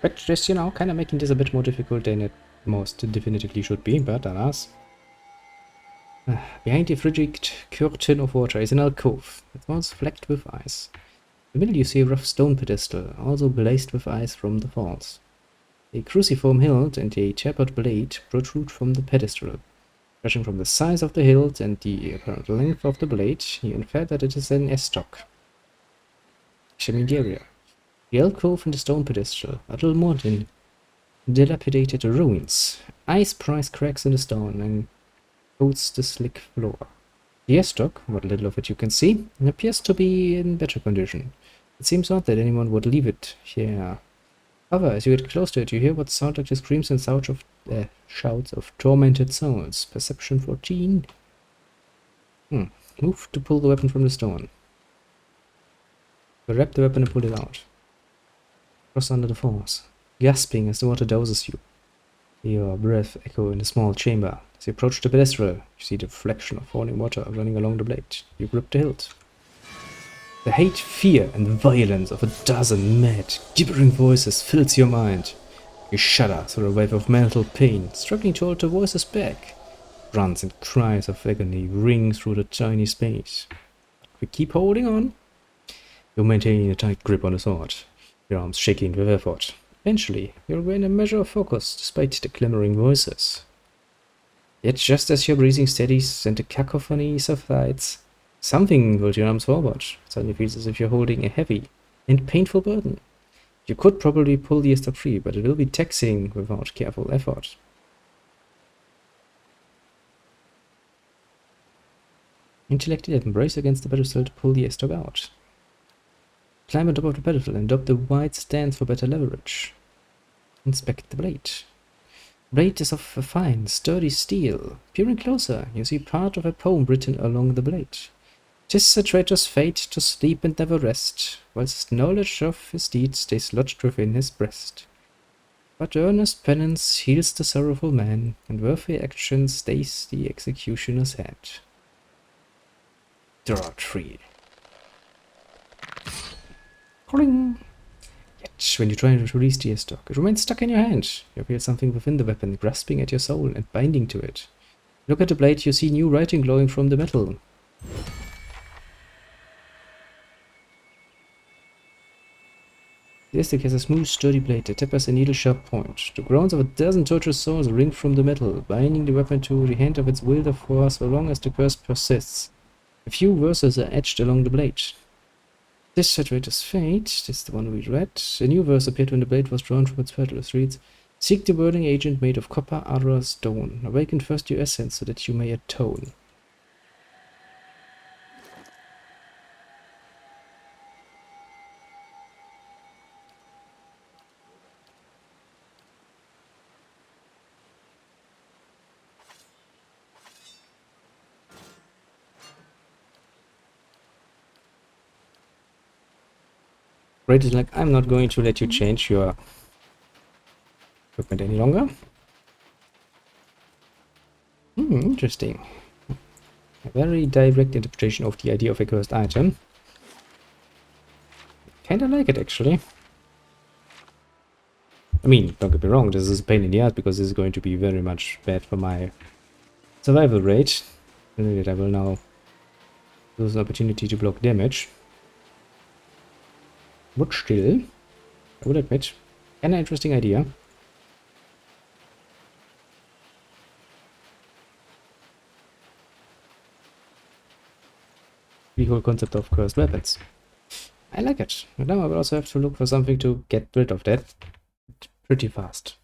But just, you know, kind of making this a bit more difficult than it most definitively should be, but alas. Behind the frigid curtain of water is an alcove that was flecked with ice. In the middle you see a rough stone pedestal, also glazed with ice from the falls. A cruciform hilt and a tapered blade protrude from the pedestal. Judging from the size of the hilt and the apparent length of the blade, you infer that it is an estoc. Examining the area. The alcove and the stone pedestal are little more than dilapidated ruins. Ice pries cracks in the stone and coats the slick floor. The estoc, what little of it you can see, appears to be in better condition. It seems odd that anyone would leave it here. However, as you get close to it, you hear what sound like the screams and shouts of tormented souls. Perception 14. Move to pull the weapon from the stone. Grab the weapon and pull it out. Cross under the falls, gasping as the water douses you. Your breath echo in the small chamber. As you approach the pedestal, you see the reflection of falling water running along the blade. You grip the hilt. The hate, fear, and violence of a dozen mad, gibbering voices fills your mind. You shudder through a wave of mental pain, struggling to hold the voices back. Grunts and cries of agony ring through the tiny space. We keep holding on. You maintain a tight grip on the sword, your arms shaking with effort. Eventually, you'll gain a measure of focus despite the clamoring voices. Yet just as your breathing steadies and the cacophony subsides, something pulls your arms forward. It suddenly feels as if you're holding a heavy and painful burden. You could probably pull the estoc free, but it will be taxing without careful effort. Intellect 11, brace against the pedestal to pull the estoc out. Climb on top of the pedestal and adopt the wide stance for better leverage. Inspect the blade. The blade is of a fine, sturdy steel. Peering closer, you see part of a poem written along the blade. 'Tis a traitor's fate to sleep and never rest, whilst knowledge of his deeds stays lodged within his breast. But earnest penance heals the sorrowful man, and worthy action stays the executioner's head. Draw 3. Cling! Yet, when you try to release the estoc, it remains stuck in your hand. You feel something within the weapon, grasping at your soul and binding to it. Look at the blade, you see new writing glowing from the metal. The estoc has a smooth, sturdy blade that tapers a needle-sharp point. The groans of a dozen tortured souls ring from the metal, binding the weapon to the hand of its wielder for so long as the curse persists. A few verses are etched along the blade. This traitor's fate, this is the one we read. A new verse appeared when the blade was drawn from its fertile reeds. Seek the burning agent made of copper, or stone. Awaken first your essence so that you may atone. Great is like, I'm not going to let you change your equipment any longer. Interesting. A very direct interpretation of the idea of a cursed item. Kinda like it, actually. I mean, don't get me wrong, this is a pain in the ass because this is going to be very much bad for my survival rate. I will now lose an opportunity to block damage. But still, I would admit, an interesting idea. The whole concept of cursed weapons. I like it. But now I will also have to look for something to get rid of that pretty fast.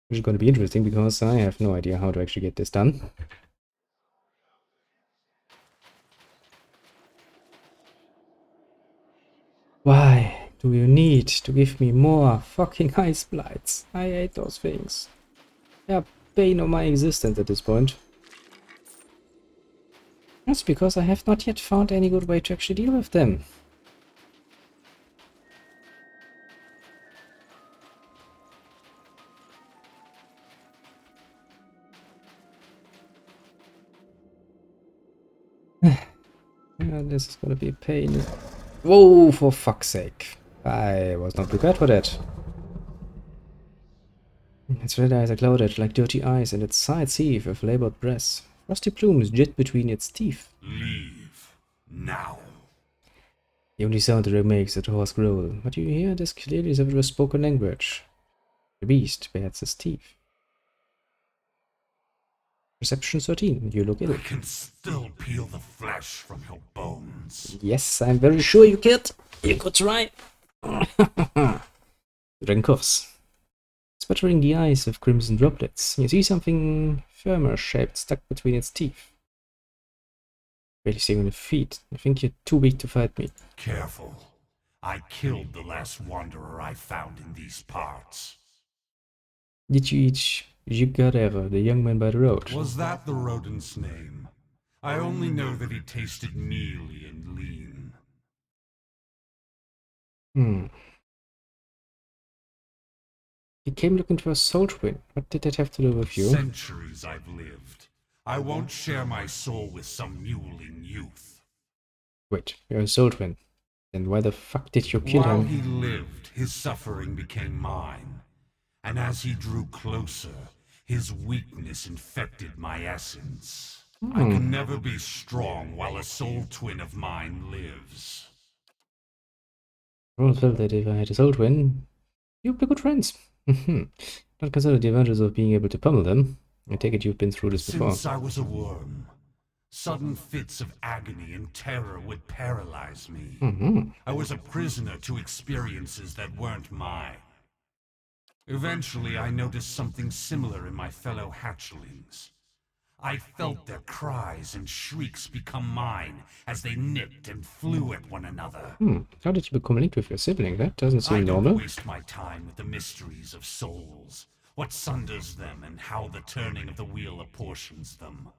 Which is going to be interesting because I have no idea how to actually get this done. Why do you need to give me more fucking ice blights? I hate those things. They are bane of my existence at this point. That's because I have not yet found any good way to actually deal with them. This is gonna be a pain. Whoa, for fuck's sake. I was not prepared for that. Its red eyes are clouded like dirty eyes, and its sides heave with labored breath. Frosty plumes jet between its teeth. Leave. Now. The only sound the ring makes is a hoarse growl, but you hear it as clearly as if it was spoken language. The beast bares its teeth. Perception 13, you look ill. I can still peel the flesh from your bones. Yes, I'm very sure you could. You could try. Coughs. Sputtering the eyes with crimson droplets, you see something firmer shaped stuck between its teeth. Barely staying on your feet. I think you're too weak to fight me. Careful. I killed the last wanderer I found in these parts. Did you eat Jigareva, the young man by the road? Was that the rodent's name? I only know that he tasted mealy and lean. He came looking for a soul twin. What did that have to do with you? Centuries I've lived. I won't share my soul with some mewling youth. Wait, you're a soul twin. Then why the fuck did you kill While him? he lived, his suffering became mine. And as he drew closer, his weakness infected my essence. I can never be strong while a soul twin of mine lives. I always felt that if I had a soul twin, you'd be good friends. Not consider the advantages of being able to pummel them. I take it you've been through this before. Since I was a worm, sudden fits of agony and terror would paralyze me. I was a prisoner to experiences that weren't mine. Eventually, I noticed something similar in my fellow hatchlings. I felt their cries and shrieks become mine as they nipped and flew at one another. How did you become linked with your sibling? That doesn't seem I normal. don't waste my time with the mysteries of souls, what sunders them and how the turning of the wheel apportions them.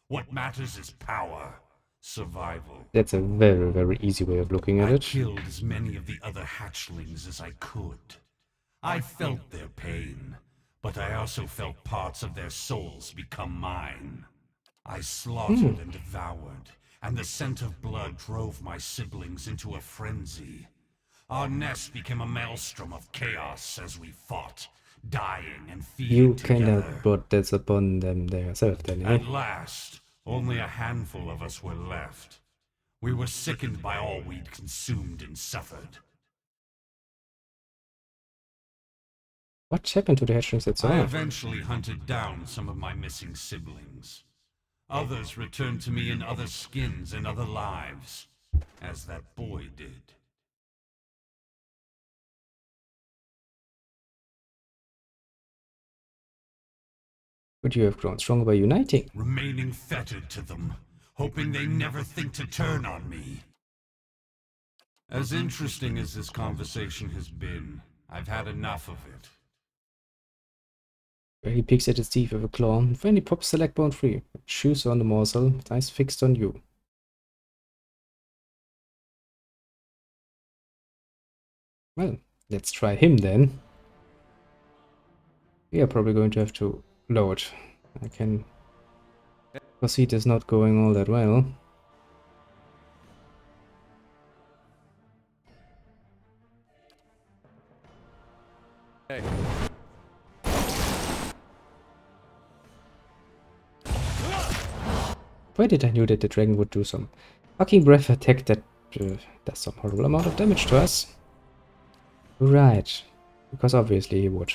What matters is power, survival. That's a very, very easy way of looking at I it. killed as many of the other hatchlings as I could. I felt their pain, but I also felt parts of their souls become mine. I slaughtered and devoured, and the scent of blood drove my siblings into a frenzy. Our nest became a maelstrom of chaos as we fought, dying and feeding You together. kinda brought this upon them themselves then, eh? At last, only a handful of us were left. We were sickened by all we'd consumed and suffered. What happened to the hatchlings that I survived? eventually hunted down some of my missing siblings. Others returned to me in other skins and other lives, as that boy did. Would you have grown stronger by uniting? Remaining fettered to them, hoping they never think to turn on me. As interesting as this conversation has been, I've had enough of it. He picks at his teeth with a claw and finally pops the leg bone free. Chews on the morsel, with eyes fixed on you. Well, let's try him then. We are probably going to have to load. I can proceed is not going all that well. Hey. Why did I knew that the dragon would do some fucking breath attack that does some horrible amount of damage to us? Right, because obviously he would.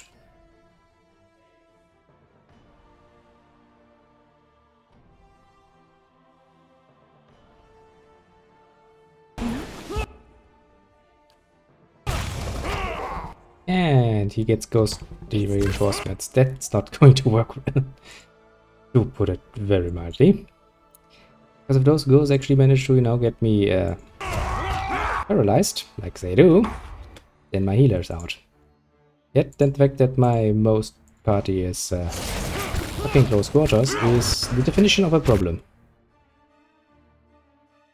And he gets ghost reinforcements. That's not going to work well, to put it very mildly. Because if those ghosts actually manage to, get me paralyzed, like they do, then my healer's out. Yet the fact that my most party is fucking close quarters is the definition of a problem.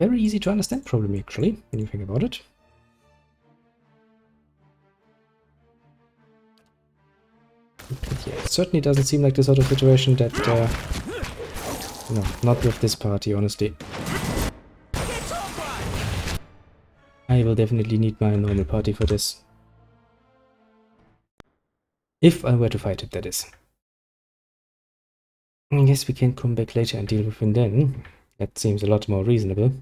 Very easy to understand problem, actually, when you think about it. But yeah, it certainly doesn't seem like the sort of situation that, no, not with this party, honestly. I will definitely need my normal party for this. If I were to fight it, that is. I guess we can come back later and deal with him then. That seems a lot more reasonable.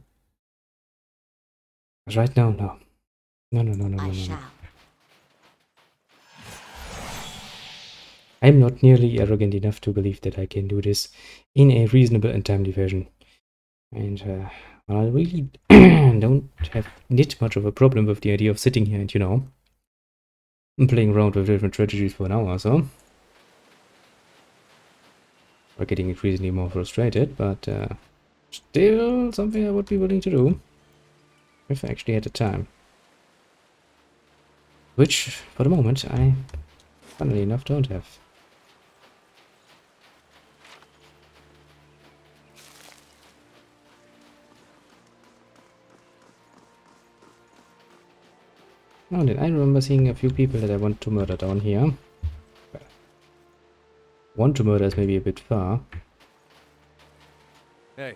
But right now, no. No. I'm not nearly arrogant enough to believe that I can do this in a reasonable and timely fashion. And, well, I really don't have much of a problem with the idea of sitting here and, you know, playing around with different strategies for an hour or so. Or getting increasingly more frustrated, but still something I would be willing to do if I actually had the time. Which, for the moment, I, funnily enough, don't have. Oh, then I remember seeing a few people that I want to murder down here. Well, want to murder is maybe a bit far. Hey.